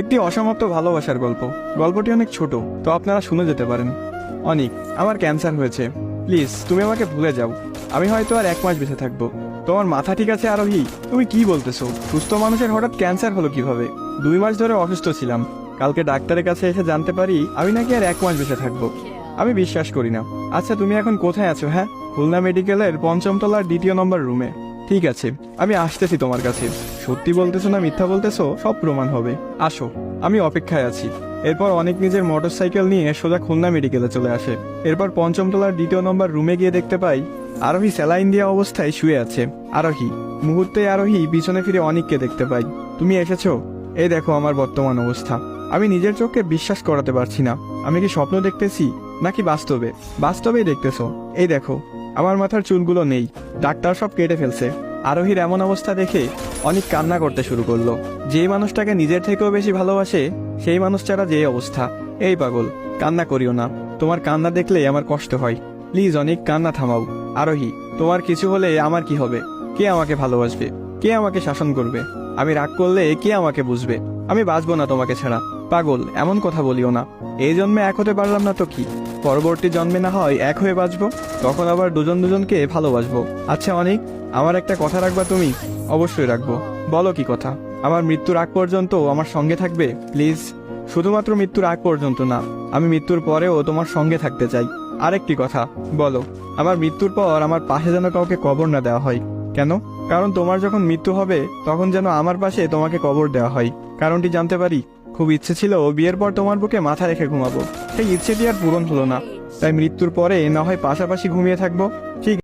একটি অসমাপ্ত ভালোবাসার গল্প। গল্পটি অনেক ছোট, তো আপনারা শুনে যেতে পারেন। অনিক, আমার ক্যান্সার হয়েছে, প্লিজ তুমি আমাকে ভুলে যাও। আমি হয়তো আর 1 মাস বেঁচে থাকবো। তোমার মাথা ঠিক আছে আরোহী? তুমি কি বলতেছো? সুস্থ মানুষের হঠাৎ ক্যান্সার হলো কিভাবে? 2 মাস ধরে অসুস্থ ছিলাম, কালকে ডাক্তারের কাছে এসে জানতে পারি আমি নাকি আর 1 মাস বেঁচে থাকবো। আমি বিশ্বাস করি না। আচ্ছা তুমি এখন কোথায় আছো? হ্যাঁ, খুলনা মেডিকেলের 5ম তলার 2য় নম্বর রুমে। ঠিক আছে, আমি আসতেছি তোমার কাছে। সত্যি বলতেছো না মিথ্যা বলতেছো সব প্রমাণ হবে। আসো, আমি অপেক্ষায় আছি। এরপর অনেক নিজের মোটরসাইকেল নিয়ে সোজা খুলনা মেডিকেলে চলে আসে। এরপর 5ম তলার 2য় নম্বর রুমে গিয়ে দেখতে পাই আরোহী স্যালাইন দেওয়া অবস্থায় শুয়ে আছে। আরোহী মুহূর্তে আরোহী পিছনে ফিরে অনিককে দেখতে পাই। তুমি এসেছো? এই দেখো আমার বর্তমান অবস্থা। আমি নিজের চোখকে বিশ্বাস করাতে পারছি না। আমি কি স্বপ্ন দেখতেছি নাকি বাস্তবে? বাস্তবেই দেখতেছো। এই দেখো, আমার মাথার চুলগুলো নেই, ডাক্তার সব কেটে ফেলছে। আরোহীর এমন অবস্থা দেখে অনেক কান্না করতে শুরু করলো। যেই মানুষটাকে নিজের থেকেও বেশি ভালোবাসে সেই মানুষ ছাড়া যে অবস্থা। এই পাগল, কান্না করিও না। তোমার কান্না দেখলে আমার কষ্ট হয়। প্লিজ অনেক কান্না থামাও। আরোহী, তোমার কিছু হলে আমার কি হবে? কে আমাকে ভালোবাসবে? কে আমাকে শাসন করবে? আমি রাগ করলে কে আমাকে বুঝবে? আমি বাঁচবো না তোমাকে ছাড়া। পাগল, এমন কথা বলিও না। এই জন্মে এক হতে পারলাম না তো কি, পরবর্তী জন্মে না হয় এক হয়ে বাঁচবো, তখন আবার দুজন দুজনকে ভালোবাসবো। আচ্ছা অনিক, আমার একটা কথা রাখবা তুমি? অবশ্যই রাখবো। বলো কি কথা? আমার মৃত্যুর আগ পর্যন্ত আমার সঙ্গে থাকবে প্লিজ? শুধুমাত্র মৃত্যুর আগ পর্যন্ত না, আমি মৃত্যুর পরেও তোমার সঙ্গে থাকতে চাই। আরেকটি কথা বলো, আমার মৃত্যুর পর আমার পাশে যেন কাউকে কবর না দেওয়া হয়। কেন? কারণ তোমার যখন মৃত্যু হবে তখন যেন আমার পাশে তোমাকে কবর দেওয়া হয়। কারণটি জানতে পারি? খুব ইচ্ছে ছিল বিয়ের পর তোমার বুকে মাথা রেখে ঘুমাবো, সেই ইচ্ছেটি আর পূরণ হলো না। তাই মৃত্যুর পরে না হয় পাশাপাশি ঘুমিয়ে থাকবো। ঠিক